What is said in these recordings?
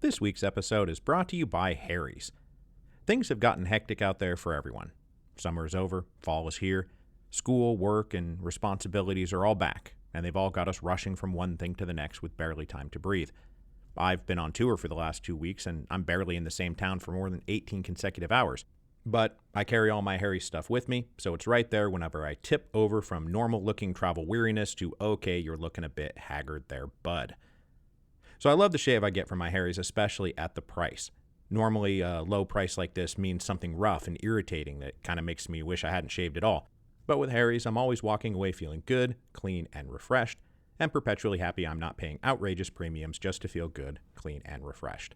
This week's episode is brought to you by Harry's. Things have gotten hectic out there for everyone. Summer is over, fall is here, school, work, and responsibilities are all back, and they've all got us rushing from one thing to the next with barely time to breathe. I've been on tour for the last 2 weeks, and I'm barely in the same town for more than 18 consecutive hours. But I carry all my Harry's stuff with me, so it's right there whenever I tip over from normal-looking travel weariness to, okay, you're looking a bit haggard there, bud. So I love the shave I get from my Harry's, especially at the price. Normally, a low price like this means something rough and irritating that kind of makes me wish I hadn't shaved at all. But with Harry's, I'm always walking away feeling good, clean, and refreshed, and perpetually happy I'm not paying outrageous premiums just to feel good, clean, and refreshed.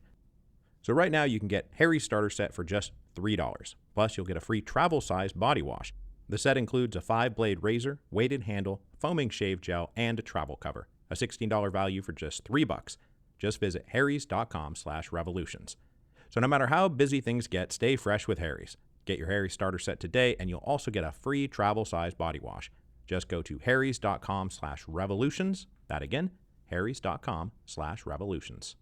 So right now you can get Harry's starter set for just $3. Plus, you'll get a free travel-sized body wash. The set includes a 5-blade razor, weighted handle, foaming shave gel, and a travel cover. A $16 value for just $3. Just visit harrys.com/revolutions. So no matter how busy things get, stay fresh with Harry's. Get your Harry's starter set today, and you'll also get a free travel-sized body wash. Just go to harrys.com/revolutions. That again, harrys.com/revolutions.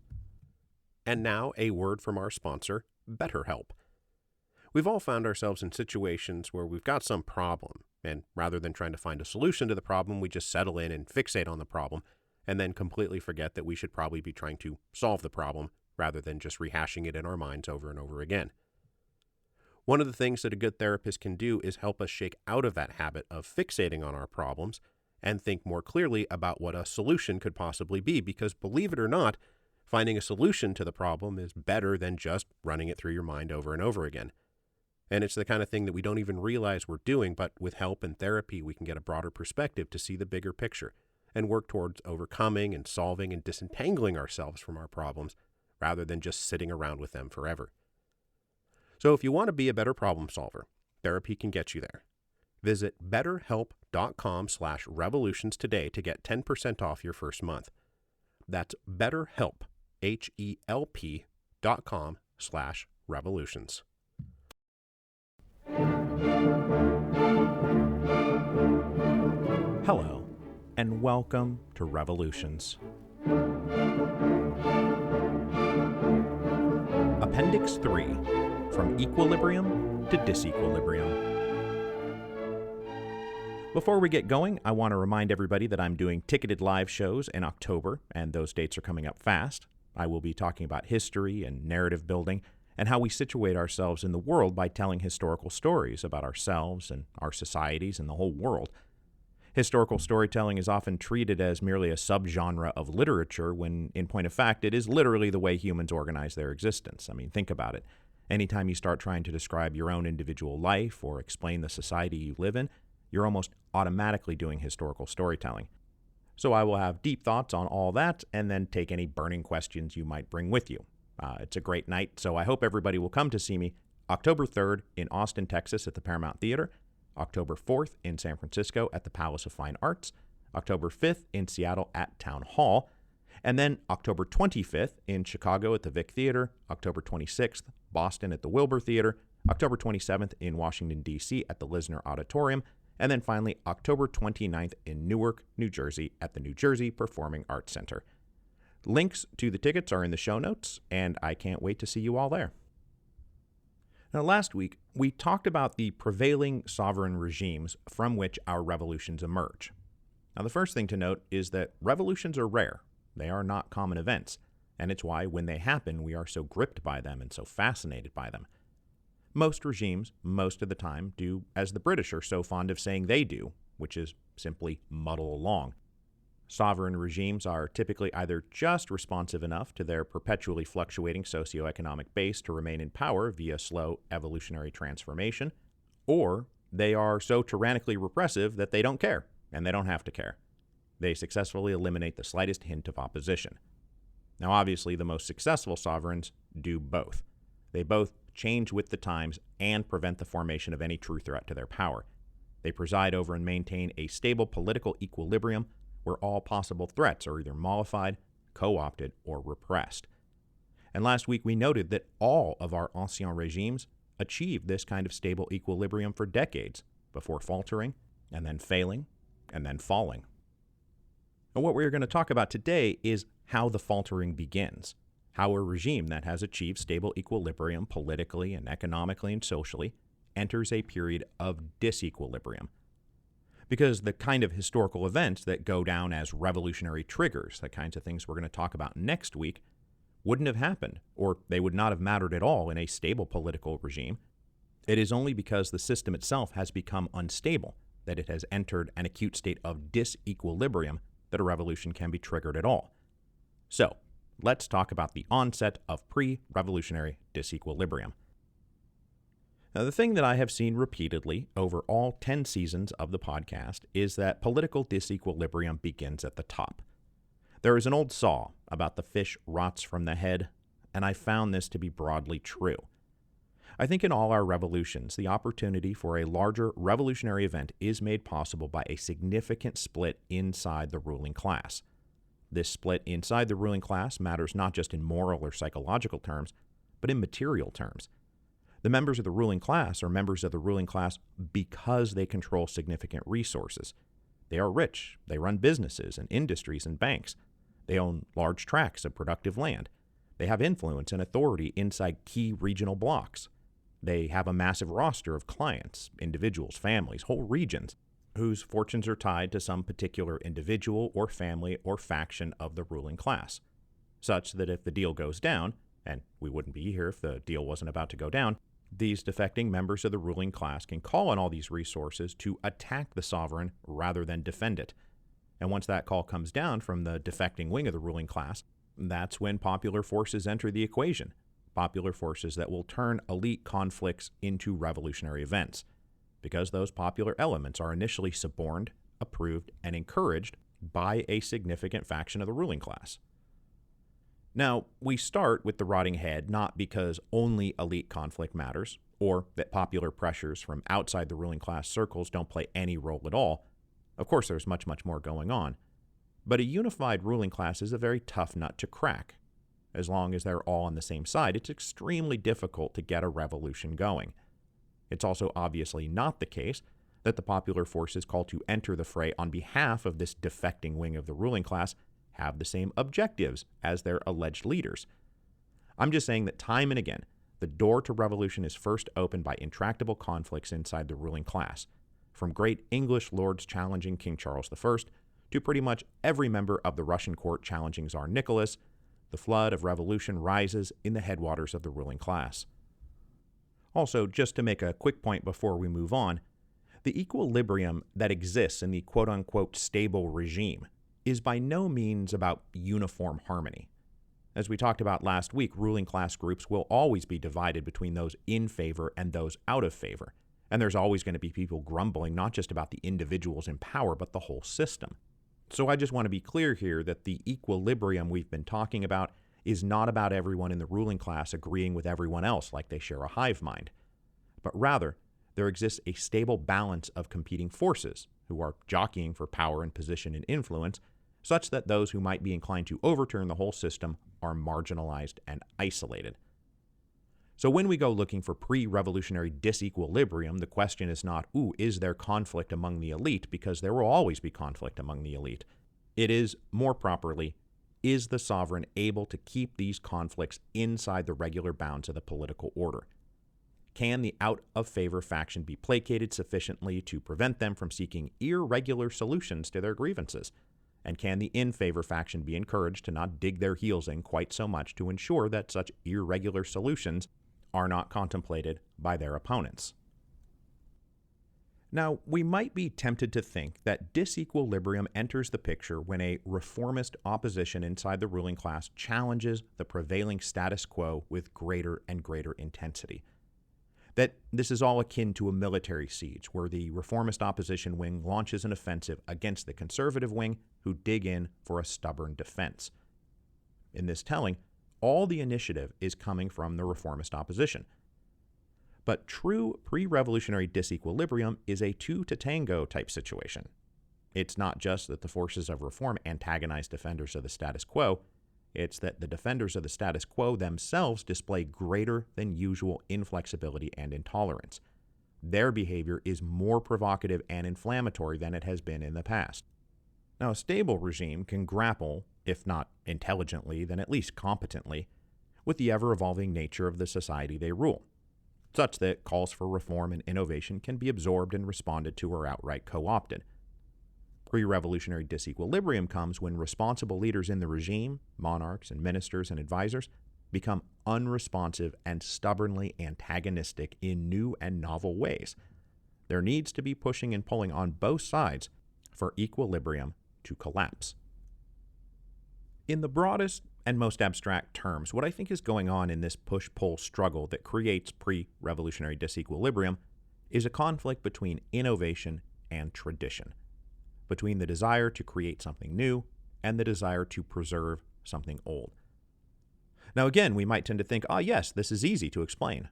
And now a word from our sponsor, BetterHelp. We've all found ourselves in situations where we've got some problem, and rather than trying to find a solution to the problem, we just settle in and fixate on the problem, and then completely forget that we should probably be trying to solve the problem rather than just rehashing it in our minds over and over again. One of the things that a good therapist can do is help us shake out of that habit of fixating on our problems and think more clearly about what a solution could possibly be, because believe it or not, finding a solution to the problem is better than just running it through your mind over and over again. And it's the kind of thing that we don't even realize we're doing, but with help and therapy, we can get a broader perspective to see the bigger picture and work towards overcoming and solving and disentangling ourselves from our problems rather than just sitting around with them forever. So if you want to be a better problem solver, therapy can get you there. Visit betterhelp.com/revolutions today to get 10% off your first month. That's BetterHelp, HELP.com/revolutions. Hello, and welcome to Revolutions. Appendix 3, From Equilibrium to Disequilibrium. Before we get going, I want to remind everybody that I'm doing ticketed live shows in October, and those dates are coming up fast. I will be talking about history and narrative building, and how we situate ourselves in the world by telling historical stories about ourselves and our societies and the whole world. Historical storytelling is often treated as merely a subgenre of literature when, in point of fact, it is literally the way humans organize their existence. I mean, think about it. Anytime you start trying to describe your own individual life or explain the society you live in, you're almost automatically doing historical storytelling. So I will have deep thoughts on all that and then take any burning questions you might bring with you. It's a great night, so I hope everybody will come to see me October 3rd in Austin, Texas at the Paramount Theater, October 4th in San Francisco at the Palace of Fine Arts, October 5th in Seattle at Town Hall, and then October 25th in Chicago at the Vic Theater, October 26th, Boston at the Wilbur Theater, October 27th in Washington, D.C. at the Lisner Auditorium, and then finally October 29th in Newark, New Jersey at the New Jersey Performing Arts Center. Links to the tickets are in the show notes, and I can't wait to see you all there. Now, last week, we talked about the prevailing sovereign regimes from which our revolutions emerge. Now, the first thing to note is that revolutions are rare. They are not common events, and it's why when they happen, we are so gripped by them and so fascinated by them. Most regimes, most of the time, do as the British are so fond of saying they do, which is simply muddle along. Sovereign regimes are typically either just responsive enough to their perpetually fluctuating socioeconomic base to remain in power via slow evolutionary transformation, or they are so tyrannically repressive that they don't care, and they don't have to care. They successfully eliminate the slightest hint of opposition. Now, obviously, the most successful sovereigns do both. They both change with the times and prevent the formation of any true threat to their power. They preside over and maintain a stable political equilibrium where all possible threats are either mollified, co-opted, or repressed. And last week we noted that all of our ancien regimes achieved this kind of stable equilibrium for decades before faltering, and then failing, and then falling. And what we're going to talk about today is how the faltering begins, how a regime that has achieved stable equilibrium politically and economically and socially enters a period of disequilibrium. Because the kind of historical events that go down as revolutionary triggers, the kinds of things we're going to talk about next week, wouldn't have happened, or they would not have mattered at all in a stable political regime. It is only because the system itself has become unstable that it has entered an acute state of disequilibrium that a revolution can be triggered at all. So, let's talk about the onset of pre-revolutionary disequilibrium. Now, the thing that I have seen repeatedly over all 10 seasons of the podcast is that political disequilibrium begins at the top. There is an old saw about the fish rots from the head, and I found this to be broadly true. I think in all our revolutions, the opportunity for a larger revolutionary event is made possible by a significant split inside the ruling class. This split inside the ruling class matters not just in moral or psychological terms, but in material terms. The members of the ruling class are members of the ruling class because they control significant resources. They are rich. They run businesses and industries and banks. They own large tracts of productive land. They have influence and authority inside key regional blocks. They have a massive roster of clients, individuals, families, whole regions, whose fortunes are tied to some particular individual or family or faction of the ruling class, such that if the deal goes down, and we wouldn't be here if the deal wasn't about to go down, these defecting members of the ruling class can call on all these resources to attack the sovereign rather than defend it. And once that call comes down from the defecting wing of the ruling class, that's when popular forces enter the equation. Popular forces that will turn elite conflicts into revolutionary events, because those popular elements are initially suborned, approved, and encouraged by a significant faction of the ruling class. Now, we start with the rotting head not because only elite conflict matters, or that popular pressures from outside the ruling class circles don't play any role at all. Of course, there's much, much more going on. But a unified ruling class is a very tough nut to crack. As long as they're all on the same side, it's extremely difficult to get a revolution going. It's also obviously not the case that the popular forces called to enter the fray on behalf of this defecting wing of the ruling class have the same objectives as their alleged leaders. I'm just saying that time and again, the door to revolution is first opened by intractable conflicts inside the ruling class, from great English lords challenging King Charles I to pretty much every member of the Russian court challenging Tsar Nicholas. The flood of revolution rises in the headwaters of the ruling class. Also, just to make a quick point before we move on, the equilibrium that exists in the quote-unquote stable regime is by no means about uniform harmony. As we talked about last week, ruling class groups will always be divided between those in favor and those out of favor, and there's always going to be people grumbling not just about the individuals in power, but the whole system. So I just want to be clear here that the equilibrium we've been talking about is not about everyone in the ruling class agreeing with everyone else like they share a hive mind, but rather there exists a stable balance of competing forces who are jockeying for power and position and influence, such that those who might be inclined to overturn the whole system are marginalized and isolated. So when we go looking for pre-revolutionary disequilibrium, the question is not, is there conflict among the elite? Because there will always be conflict among the elite. It is, more properly, is the sovereign able to keep these conflicts inside the regular bounds of the political order? Can the out-of-favor faction be placated sufficiently to prevent them from seeking irregular solutions to their grievances? And can the in-favor faction be encouraged to not dig their heels in quite so much to ensure that such irregular solutions are not contemplated by their opponents? Now, we might be tempted to think that disequilibrium enters the picture when a reformist opposition inside the ruling class challenges the prevailing status quo with greater and greater intensity. That this is all akin to a military siege, where the reformist opposition wing launches an offensive against the conservative wing, who dig in for a stubborn defense. In this telling, all the initiative is coming from the reformist opposition. But true pre-revolutionary disequilibrium is a two-to-tango type situation. It's not just that the forces of reform antagonize defenders of the status quo, it's that the defenders of the status quo themselves display greater than usual inflexibility and intolerance. Their behavior is more provocative and inflammatory than it has been in the past. Now, a stable regime can grapple, if not intelligently, then at least competently, with the ever-evolving nature of the society they rule, such that calls for reform and innovation can be absorbed and responded to or outright co-opted. Pre-revolutionary disequilibrium comes when responsible leaders in the regime, monarchs and ministers and advisors, become unresponsive and stubbornly antagonistic in new and novel ways. There needs to be pushing and pulling on both sides for equilibrium to collapse. In the broadest and most abstract terms, what I think is going on in this push-pull struggle that creates pre-revolutionary disequilibrium is a conflict between innovation and tradition, between the desire to create something new and the desire to preserve something old. Now again, we might tend to think, yes, this is easy to explain.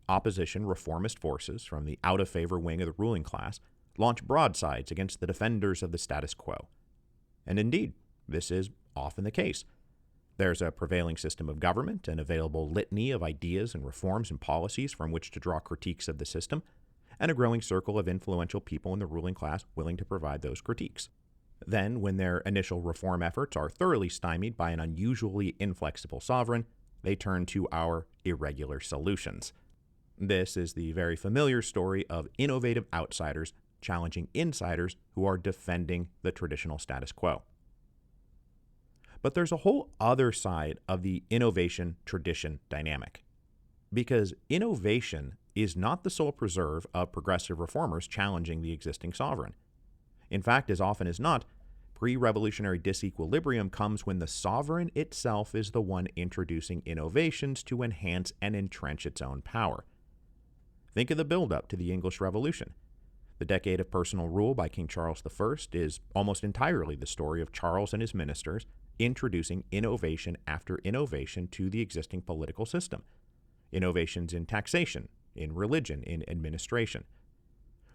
Opposition reformist forces from the out-of-favor wing of the ruling class launch broadsides against the defenders of the status quo. And indeed, this is often the case. There's a prevailing system of government, an available litany of ideas and reforms and policies from which to draw critiques of the system, and a growing circle of influential people in the ruling class willing to provide those critiques. Then, when their initial reform efforts are thoroughly stymied by an unusually inflexible sovereign, they turn to our irregular solutions. This is the very familiar story of innovative outsiders challenging insiders who are defending the traditional status quo. But there's a whole other side of the innovation-tradition dynamic, because innovation is not the sole preserve of progressive reformers challenging the existing sovereign. In fact, as often as not, pre-revolutionary disequilibrium comes when the sovereign itself is the one introducing innovations to enhance and entrench its own power. Think of the build-up to the English Revolution. The decade of personal rule by King Charles I is almost entirely the story of Charles and his ministers introducing innovation after innovation to the existing political system. Innovations in taxation, in religion, in administration.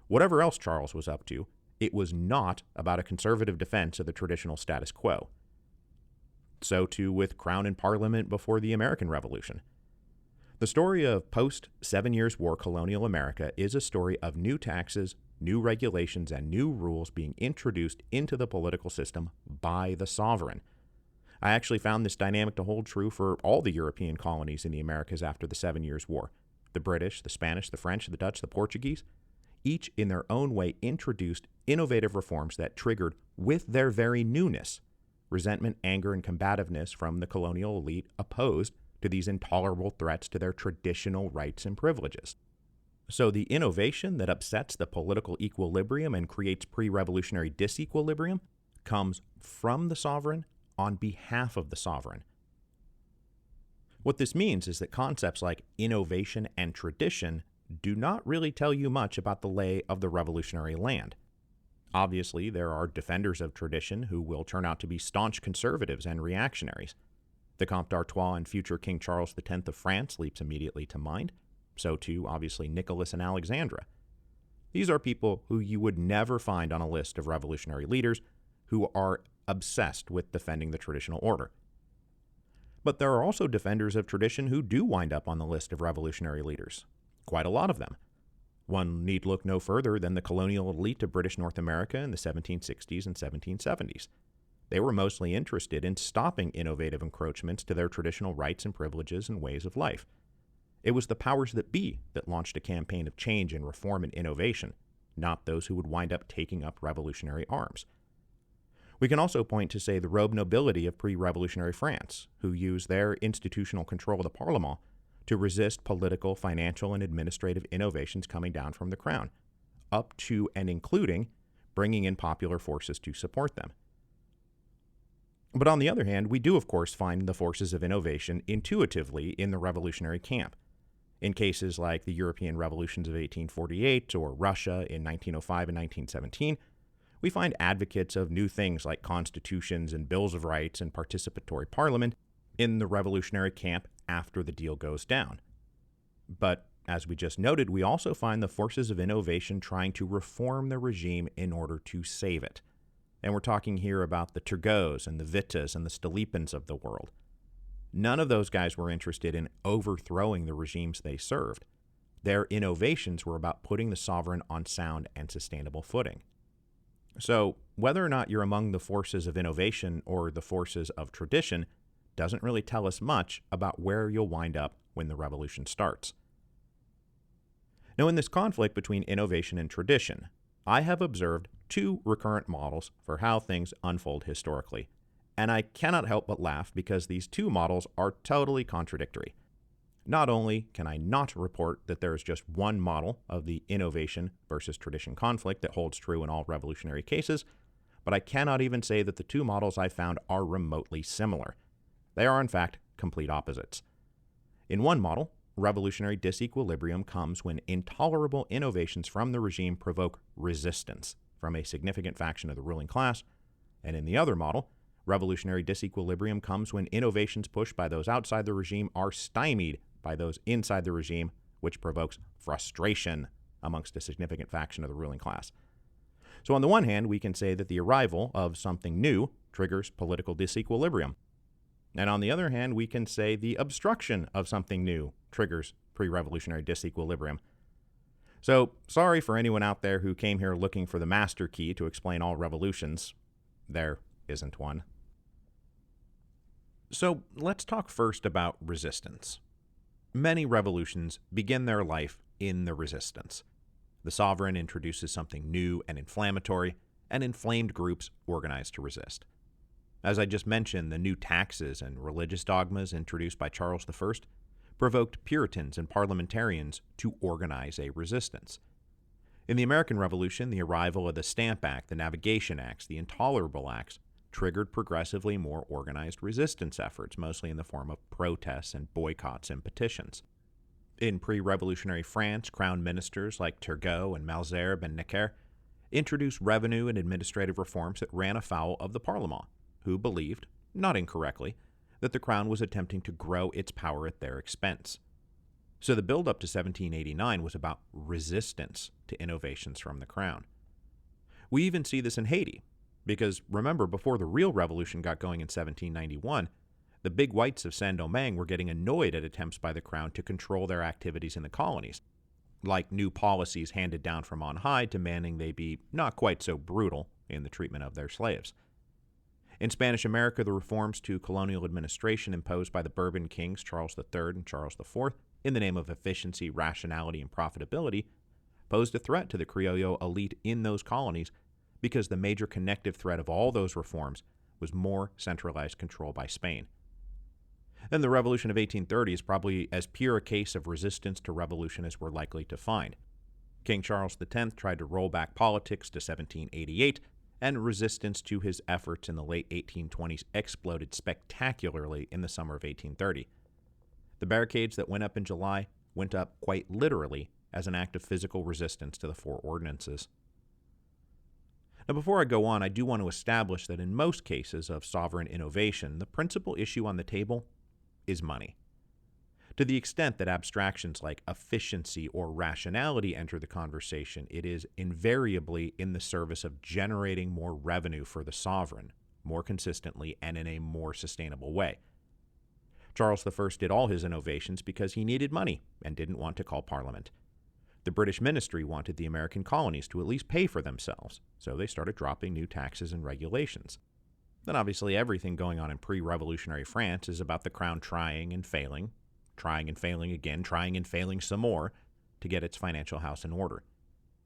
Whatever else Charles was up to, it was not about a conservative defense of the traditional status quo. So too with Crown and Parliament before the American Revolution. The story of post-7 Years' War colonial America is a story of new taxes, new regulations, and new rules being introduced into the political system by the sovereign. I actually found this dynamic to hold true for all the European colonies in the Americas after the 7 Years' War. The British, the Spanish, the French, the Dutch, the Portuguese, each in their own way introduced innovative reforms that triggered, with their very newness, resentment, anger, and combativeness from the colonial elite opposed to these intolerable threats to their traditional rights and privileges. So the innovation that upsets the political equilibrium and creates pre-revolutionary disequilibrium comes from the sovereign on behalf of the sovereign. What this means is that concepts like innovation and tradition do not really tell you much about the lay of the revolutionary land. Obviously, there are defenders of tradition who will turn out to be staunch conservatives and reactionaries. The Comte d'Artois and future King Charles X of France leaps immediately to mind. So too, obviously, Nicholas and Alexandra. These are people who you would never find on a list of revolutionary leaders who are obsessed with defending the traditional order. But there are also defenders of tradition who do wind up on the list of revolutionary leaders. Quite a lot of them. One need look no further than the colonial elite of British North America in the 1760s and 1770s. They were mostly interested in stopping innovative encroachments to their traditional rights and privileges and ways of life. It was the powers that be that launched a campaign of change and reform and innovation, not those who would wind up taking up revolutionary arms. We can also point to, say, the robe nobility of pre-revolutionary France, who used their institutional control of the Parlement to resist political, financial, and administrative innovations coming down from the crown, up to and including bringing in popular forces to support them. But on the other hand, we do of course find the forces of innovation intuitively in the revolutionary camp. In cases like the European revolutions of 1848 or Russia in 1905 and 1917, we find advocates of new things like constitutions and bills of rights and participatory parliament in the revolutionary camp after the deal goes down. But as we just noted, we also find the forces of innovation trying to reform the regime in order to save it. And we're talking here about the Turgots and the Wittas and the Stolypins of the world. None of those guys were interested in overthrowing the regimes they served. Their innovations were about putting the sovereign on sound and sustainable footing. So, whether or not you're among the forces of innovation or the forces of tradition doesn't really tell us much about where you'll wind up when the revolution starts. Now, in this conflict between innovation and tradition, I have observed two recurrent models for how things unfold historically, and I cannot help but laugh because these two models are totally contradictory. Not only can I not report that there is just one model of the innovation versus tradition conflict that holds true in all revolutionary cases, but I cannot even say that the two models I found are remotely similar. They are, in fact, complete opposites. In one model, revolutionary disequilibrium comes when intolerable innovations from the regime provoke resistance from a significant faction of the ruling class, and in the other model, revolutionary disequilibrium comes when innovations pushed by those outside the regime are stymied by those inside the regime, which provokes frustration amongst a significant faction of the ruling class. So on the one hand, we can say that the arrival of something new triggers political disequilibrium. And on the other hand, we can say the obstruction of something new triggers pre-revolutionary disequilibrium. So sorry for anyone out there who came here looking for the master key to explain all revolutions. There isn't one. So let's talk first about resistance. Many revolutions begin their life in the resistance. The sovereign introduces something new and inflammatory, and inflamed groups organize to resist. As I just mentioned, the new taxes and religious dogmas introduced by Charles I provoked Puritans and parliamentarians to organize a resistance. In the American Revolution, the arrival of the Stamp Act, the Navigation Acts, the Intolerable Acts triggered progressively more organized resistance efforts, mostly in the form of protests and boycotts and petitions. In pre-revolutionary France, crown ministers like Turgot and Malesherbes and Necker introduced revenue and administrative reforms that ran afoul of the Parlement, who believed, not incorrectly, that the crown was attempting to grow its power at their expense. So the build-up to 1789 was about resistance to innovations from the crown. We even see this in Haiti, because remember, before the real revolution got going in 1791, the big whites of Saint-Domingue were getting annoyed at attempts by the crown to control their activities in the colonies, like new policies handed down from on high demanding they be not quite so brutal in the treatment of their slaves. In Spanish America, the reforms to colonial administration imposed by the Bourbon kings Charles III and Charles IV in the name of efficiency, rationality, and profitability posed a threat to the Criollo elite in those colonies because the major connective thread of all those reforms was more centralized control by Spain. And the Revolution of 1830 is probably as pure a case of resistance to revolution as we're likely to find. King Charles X tried to roll back politics to 1788, and resistance to his efforts in the late 1820s exploded spectacularly in the summer of 1830. The barricades that went up in July went up quite literally as an act of physical resistance to the four ordinances. Now, before I go on, I do want to establish that in most cases of sovereign innovation, the principal issue on the table is money. To the extent that abstractions like efficiency or rationality enter the conversation, it is invariably in the service of generating more revenue for the sovereign, more consistently and in a more sustainable way. Charles I did all his innovations because he needed money and didn't want to call Parliament. The British ministry wanted the American colonies to at least pay for themselves, so they started dropping new taxes and regulations. Then obviously everything going on in pre-revolutionary France is about the crown trying and failing again, trying and failing some more to get its financial house in order,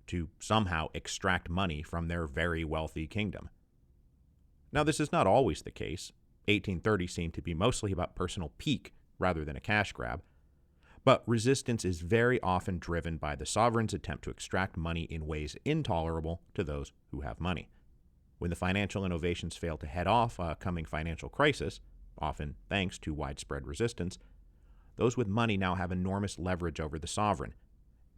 to somehow extract money from their very wealthy kingdom. Now, this is not always the case. 1830 seemed to be mostly about personal pique rather than a cash grab, but resistance is very often driven by the sovereign's attempt to extract money in ways intolerable to those who have money. When the financial innovations fail to head off a coming financial crisis, often thanks to widespread resistance, those with money now have enormous leverage over the sovereign.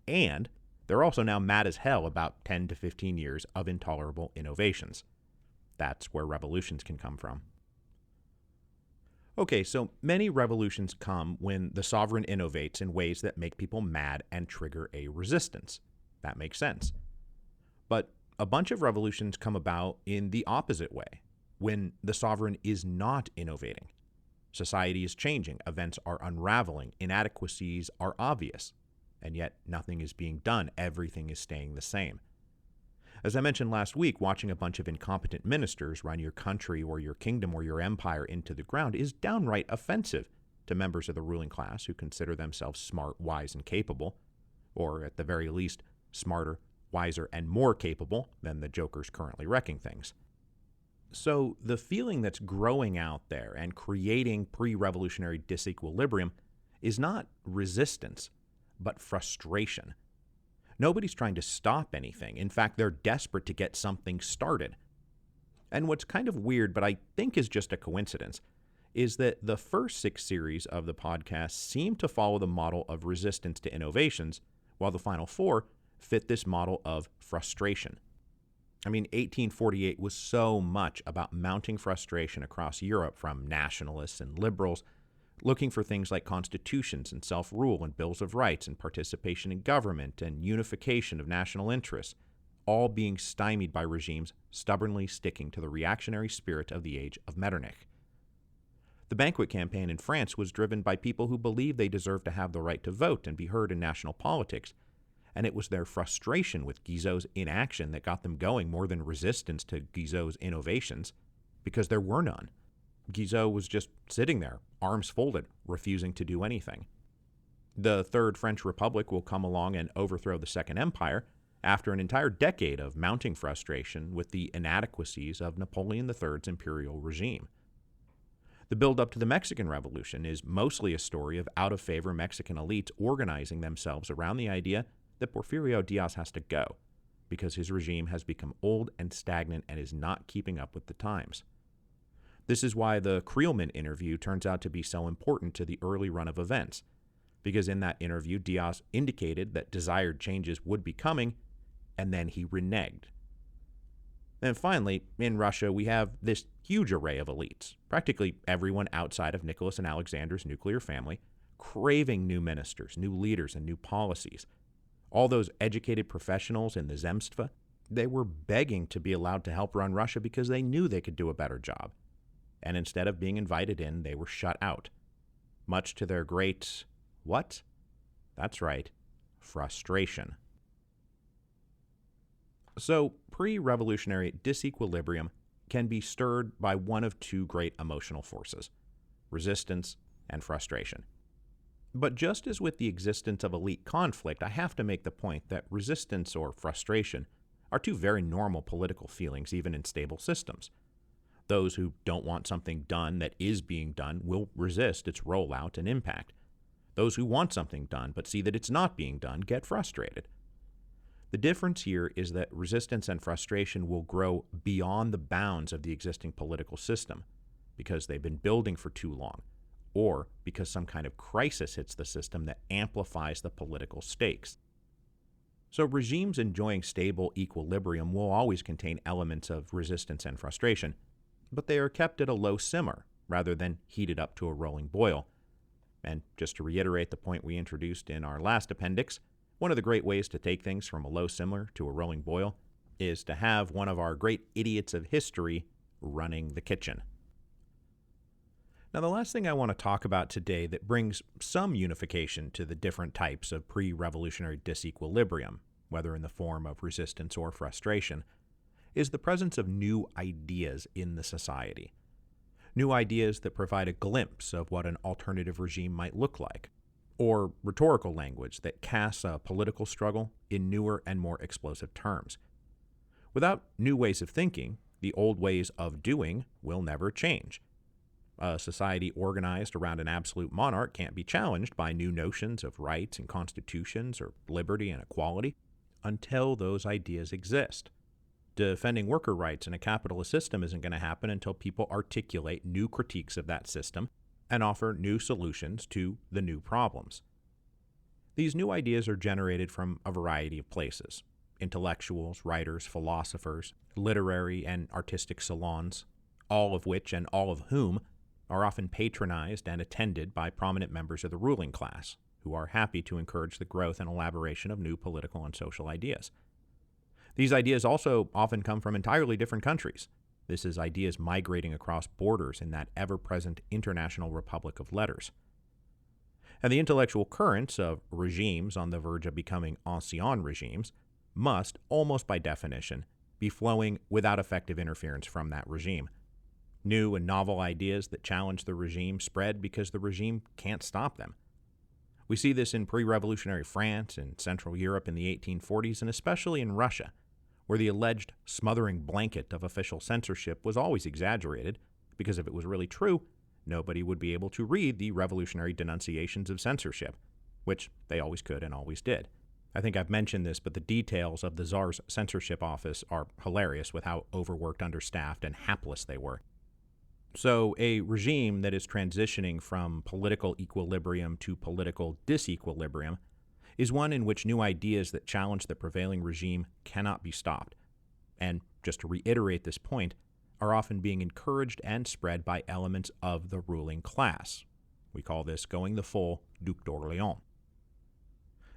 And they're also now mad as hell about 10 to 15 years of intolerable innovations. That's where revolutions can come from. Okay, so many revolutions come when the sovereign innovates in ways that make people mad and trigger a resistance. That makes sense. But a bunch of revolutions come about in the opposite way, when the sovereign is not innovating. Society is changing, events are unraveling, inadequacies are obvious, and yet nothing is being done, everything is staying the same. As I mentioned last week, watching a bunch of incompetent ministers run your country or your kingdom or your empire into the ground is downright offensive to members of the ruling class who consider themselves smart, wise, and capable, or at the very least, smarter, wiser, and more capable than the jokers currently wrecking things. So the feeling that's growing out there and creating pre-revolutionary disequilibrium is not resistance, but frustration. Nobody's trying to stop anything. In fact, they're desperate to get something started. And what's kind of weird, but I think is just a coincidence, is that the first 6 series of the podcast seem to follow the model of resistance to innovations, while the final 4 fit this model of frustration. I mean, 1848 was so much about mounting frustration across Europe from nationalists and liberals looking for things like constitutions and self-rule and bills of rights and participation in government and unification of national interests, all being stymied by regimes stubbornly sticking to the reactionary spirit of the age of Metternich. The banquet campaign in France was driven by people who believed they deserved to have the right to vote and be heard in national politics, and it was their frustration with Guizot's inaction that got them going more than resistance to Guizot's innovations, because there were none. Guizot was just sitting there, arms folded, refusing to do anything. The Third French Republic will come along and overthrow the Second Empire after an entire decade of mounting frustration with the inadequacies of Napoleon III's imperial regime. The build-up to the Mexican Revolution is mostly a story of out-of-favor Mexican elites organizing themselves around the idea that Porfirio Diaz has to go, because his regime has become old and stagnant and is not keeping up with the times. This is why the Creelman interview turns out to be so important to the early run of events, because in that interview, Diaz indicated that desired changes would be coming, and then he reneged. And finally, in Russia, we have this huge array of elites, practically everyone outside of Nicholas and Alexander's nuclear family, craving new ministers, new leaders, and new policies. All those educated professionals in the Zemstva, they were begging to be allowed to help run Russia because they knew they could do a better job. And instead of being invited in, they were shut out. Much to their great, what? That's right, frustration. So, pre-revolutionary disequilibrium can be stirred by one of 2 great emotional forces, resistance and frustration. But just as with the existence of elite conflict, I have to make the point that resistance or frustration are 2 very normal political feelings even in stable systems. Those who don't want something done that is being done will resist its rollout and impact. Those who want something done but see that it's not being done get frustrated. The difference here is that resistance and frustration will grow beyond the bounds of the existing political system because they've been building for too long, or because some kind of crisis hits the system that amplifies the political stakes. So regimes enjoying stable equilibrium will always contain elements of resistance and frustration, but they are kept at a low simmer rather than heated up to a rolling boil. And just to reiterate the point we introduced in our last appendix, one of the great ways to take things from a low simmer to a rolling boil is to have one of our great idiots of history running the kitchen. Now, the last thing I want to talk about today that brings some unification to the different types of pre-revolutionary disequilibrium, whether in the form of resistance or frustration, is the presence of new ideas in the society. New ideas that provide a glimpse of what an alternative regime might look like, or rhetorical language that casts a political struggle in newer and more explosive terms. Without new ways of thinking, the old ways of doing will never change. A society organized around an absolute monarch can't be challenged by new notions of rights and constitutions or liberty and equality until those ideas exist. Defending worker rights in a capitalist system isn't going to happen until people articulate new critiques of that system and offer new solutions to the new problems. These new ideas are generated from a variety of places: intellectuals, writers, philosophers, literary and artistic salons, all of which and all of whom are often patronized and attended by prominent members of the ruling class, who are happy to encourage the growth and elaboration of new political and social ideas. These ideas also often come from entirely different countries. This is ideas migrating across borders in that ever-present international republic of letters. And the intellectual currents of regimes on the verge of becoming ancien regimes must, almost by definition, be flowing without effective interference from that regime. New and novel ideas that challenge the regime spread because the regime can't stop them. We see this in pre-revolutionary France and Central Europe in the 1840s, and especially in Russia, where the alleged smothering blanket of official censorship was always exaggerated, because if it was really true, nobody would be able to read the revolutionary denunciations of censorship, which they always could and always did. I think I've mentioned this, but the details of the Tsar's censorship office are hilarious with how overworked, understaffed, and hapless they were. So a regime that is transitioning from political equilibrium to political disequilibrium is one in which new ideas that challenge the prevailing regime cannot be stopped. And just to reiterate this point, are often being encouraged and spread by elements of the ruling class. We call this going the full Duc d'Orléans.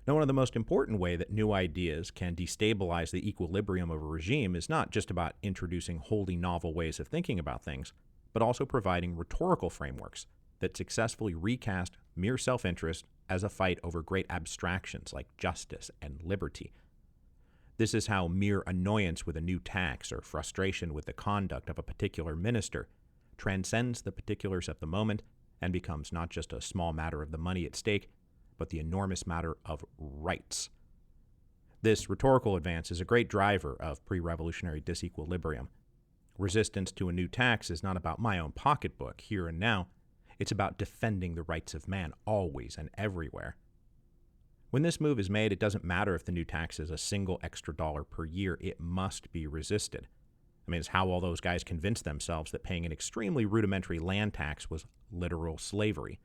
Now, one of the most important ways that new ideas can destabilize the equilibrium of a regime is not just about introducing wholly novel ways of thinking about things, but also providing rhetorical frameworks that successfully recast mere self-interest as a fight over great abstractions like justice and liberty. This is how mere annoyance with a new tax or frustration with the conduct of a particular minister transcends the particulars of the moment and becomes not just a small matter of the money at stake, but the enormous matter of rights. This rhetorical advance is a great driver of pre-revolutionary disequilibrium. Resistance to a new tax is not about my own pocketbook here and now. It's about defending the rights of man always and everywhere. When this move is made, it doesn't matter if the new tax is a single extra dollar per year. It must be resisted. I mean, it's how all those guys convinced themselves that paying an extremely rudimentary land tax was literal slavery.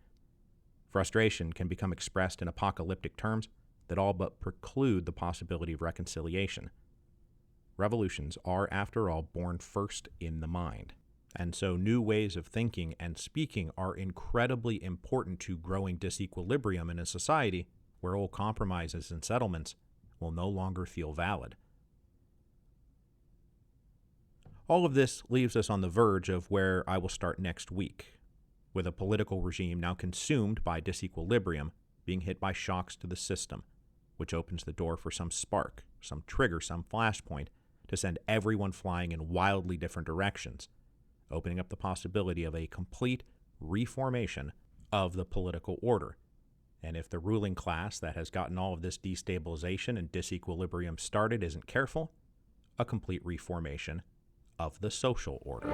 Frustration can become expressed in apocalyptic terms that all but preclude the possibility of reconciliation. Revolutions are, after all, born first in the mind. And so new ways of thinking and speaking are incredibly important to growing disequilibrium in a society where old compromises and settlements will no longer feel valid. All of this leaves us on the verge of where I will start next week, with a political regime now consumed by disequilibrium being hit by shocks to the system, which opens the door for some spark, some trigger, some flashpoint to send everyone flying in wildly different directions, opening up the possibility of a complete reformation of the political order. And if the ruling class that has gotten all of this destabilization and disequilibrium started isn't careful, a complete reformation of the social order.